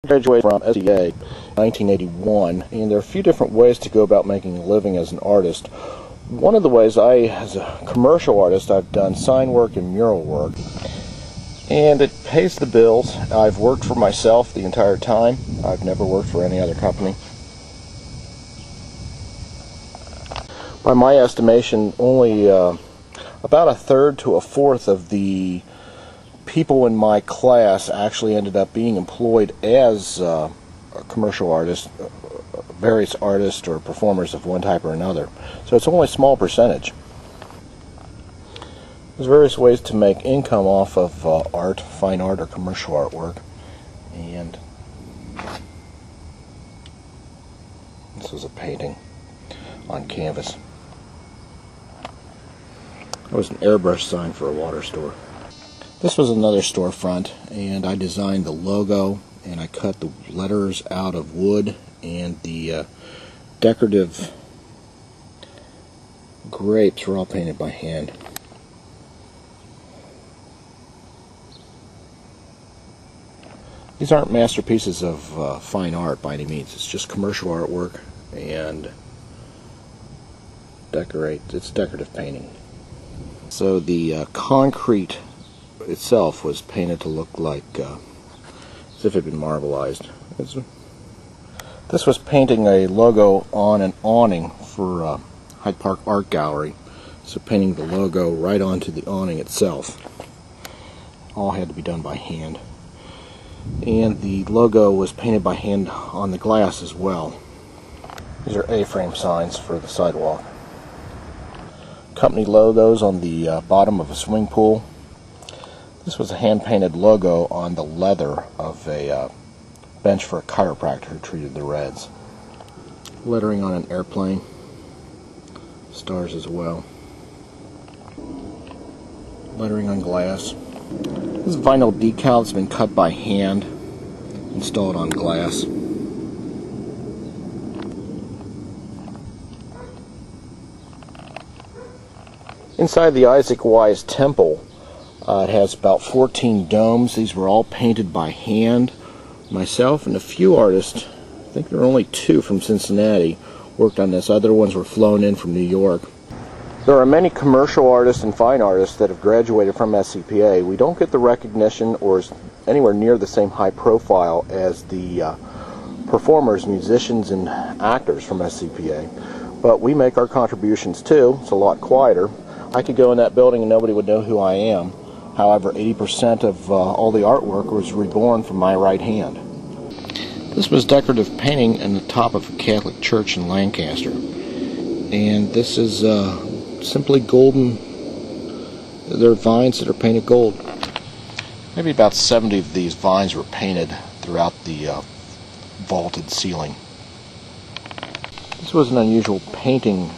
I graduated from SCPA in 1981, and there are a few different ways to go about making a living as an artist. One of the ways as a commercial artist, I've done sign work and mural work, and it pays the bills. I've worked for myself the entire time. I've never worked for any other company. By my estimation, only about a third to a fourth of the people in my class actually ended up being employed as commercial artists, various artists or performers of one type or another. So it's only a small percentage. There's various ways to make income off of art, fine art, or commercial artwork. And this was a painting on canvas. It was an airbrush sign for a water store. This was another storefront, and I designed the logo, and I cut the letters out of wood, and the decorative grapes were all painted by hand. These aren't masterpieces of fine art by any means. It's just commercial artwork, and it's decorative painting. So the concrete itself was painted to look like as if it had been marbleized. This was painting a logo on an awning for Hyde Park Art Gallery. So painting the logo right onto the awning itself. All had to be done by hand. And the logo was painted by hand on the glass as well. These are A-frame signs for the sidewalk. Company logos on the bottom of a swimming pool. This was a hand-painted logo on the leather of a bench for a chiropractor who treated the Reds. Lettering on an airplane. Stars as well. Lettering on glass. This vinyl decal that's been cut by hand, installed on glass. Inside the Isaac Wise Temple, it has about 14 domes. These were all painted by hand. Myself and a few artists, I think there were only 2 from Cincinnati, worked on this. Other ones were flown in from New York. There are many commercial artists and fine artists that have graduated from SCPA. We don't get the recognition or anywhere near the same high profile as the performers, musicians, and actors from SCPA. But we make our contributions too. It's a lot quieter. I could go in that building and nobody would know who I am. However, 80% of all the artwork was reborn from my right hand. This was decorative painting in the top of a Catholic church in Lancaster. And this is simply golden. They're vines that are painted gold. Maybe about 70 of these vines were painted throughout the vaulted ceiling. This was an unusual painting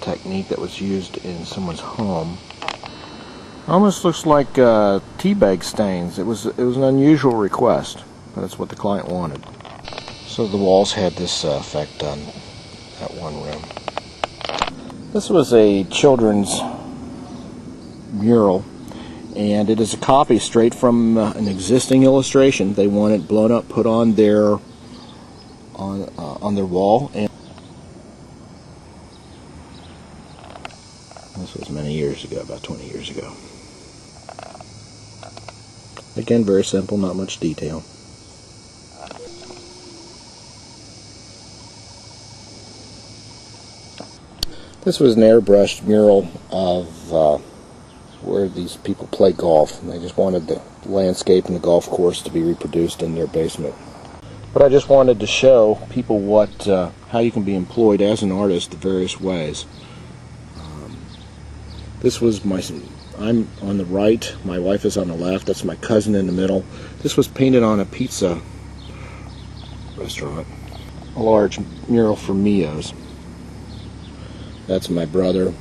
technique that was used in someone's home. Almost looks like tea bag stains. It was an unusual request, but that's what the client wanted. So the walls had this effect on that one room. This was a children's mural, and it is a copy straight from an existing illustration. They want it blown up, put on their wall, and this was many years ago, about 20 years ago. Again, very simple, not much detail. This was an airbrushed mural of where these people play golf, and they just wanted the landscape and the golf course to be reproduced in their basement. But I just wanted to show people how you can be employed as an artist the various ways. This was I'm on the right, my wife is on the left, that's my cousin in the middle. This was painted on a pizza restaurant. A large mural for Mio's. That's my brother,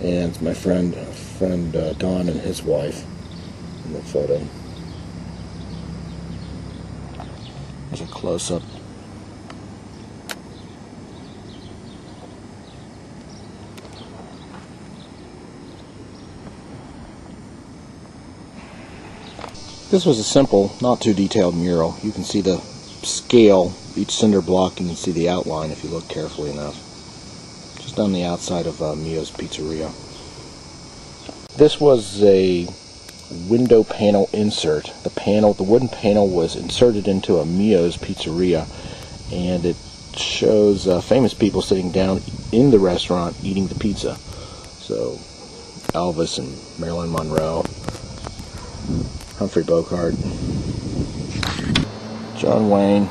and my friend Don and his wife in the photo. There's a close-up. This was a simple, not too detailed mural. You can see the scale, each cinder block, you can see the outline if you look carefully enough. Just on the outside of Mio's Pizzeria. This was a window panel insert. The wooden panel was inserted into a Mio's Pizzeria, and it shows famous people sitting down in the restaurant eating the pizza. So Elvis and Marilyn Monroe, Humphrey Bogart, John Wayne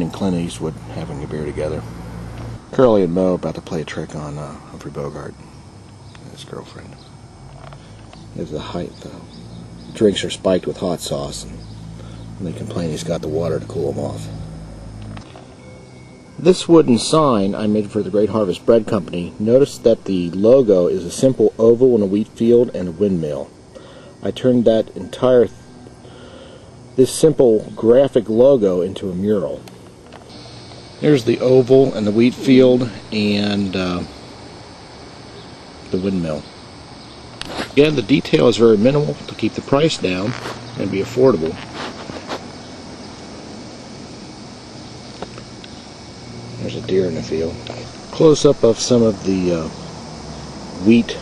and Clint Eastwood having a beer together. Curly and Moe about to play a trick on Humphrey Bogart and his girlfriend. The drinks are spiked with hot sauce, and they complain he's got the water to cool them off. This wooden sign I made for the Great Harvest Bread Company. Notice that the logo is a simple oval in a wheat field and a windmill. I turned this simple graphic logo into a mural. There's the oval and the wheat field and the windmill. Again, the detail is very minimal to keep the price down and be affordable. There's a deer in the field. Close-up of some of the wheat.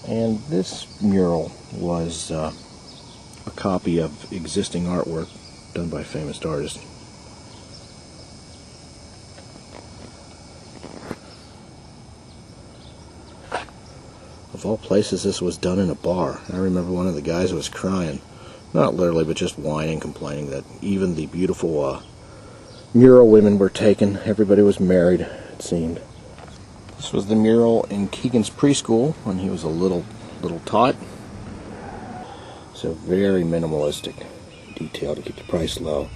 And this mural was a copy of existing artwork done by famous artists. Of all places, this was done in a bar. I remember one of the guys was crying. Not literally, but just whining, complaining that even the beautiful mural women were taken. Everybody was married, it seemed. This was the mural in Keegan's preschool when he was a little tot. So very minimalistic detail to keep the price low.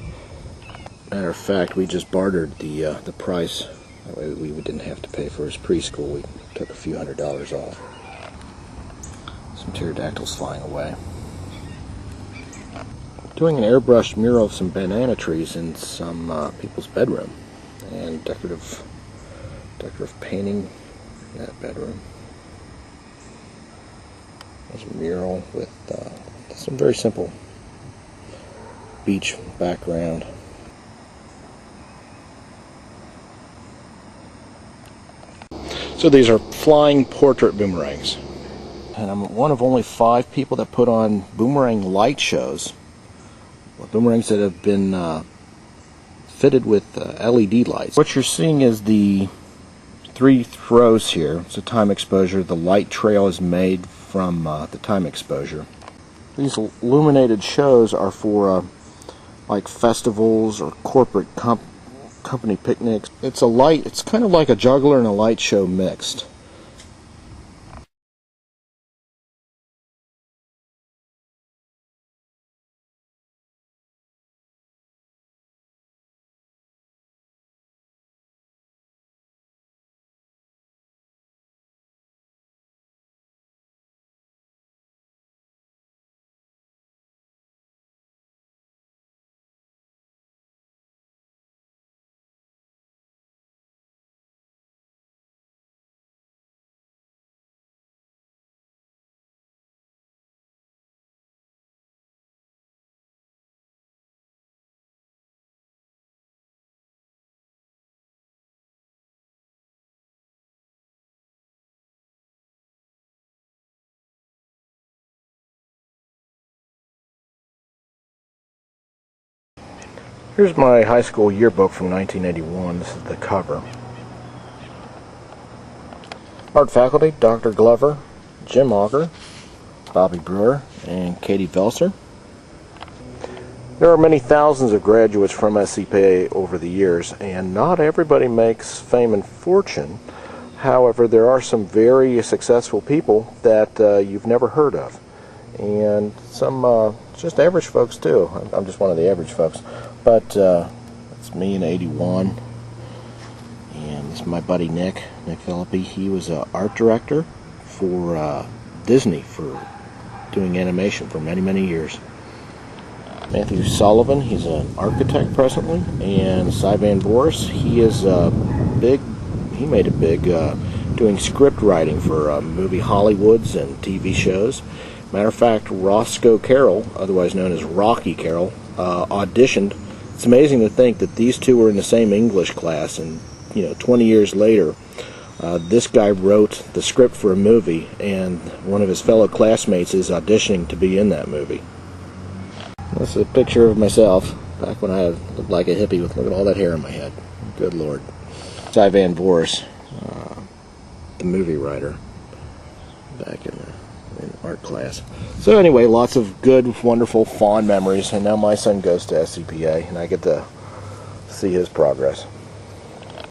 Matter of fact, we just bartered the price. That way we didn't have to pay for his preschool. We took a few $100s off. Some pterodactyls flying away. Doing an airbrushed mural of some banana trees in some people's bedroom, and decorative painting in that bedroom. There's a mural with some very simple beach background. So these are flying portrait boomerangs. And I'm one of only 5 people that put on boomerang light shows. Boomerangs that have been fitted with LED lights. What you're seeing is the 3 throws here. It's a time exposure. The light trail is made from the time exposure. These illuminated shows are for like festivals or corporate company picnics. It's kind of like a juggler and a light show mixed. Here's my high school yearbook from 1981. This is the cover. Art faculty, Dr. Glover, Jim Auger, Bobby Brewer, and Katie Velser. There are many thousands of graduates from SCPA over the years, and not everybody makes fame and fortune. However, there are some very successful people that you've never heard of. And some just average folks too. I'm just one of the average folks. But it's me in '81, and this is my buddy Nick Philippi. He was an art director for Disney for doing animation for many, many years. Matthew Sullivan, he's an architect presently, and Cy Van Boris, he is he made it big doing script writing for movie Hollywoods and TV shows. Matter of fact, Roscoe Carroll, otherwise known as Rocky Carroll, auditioned. It's amazing to think that these two were in the same English class, and 20 years later, this guy wrote the script for a movie, and one of his fellow classmates is auditioning to be in that movie. This is a picture of myself back when I looked like a hippie with look at all that hair on my head. Good Lord. Cy Van Voors, the movie writer, back in art class. So anyway, lots of good, wonderful, fond memories, and now my son goes to SCPA, and I get to see his progress.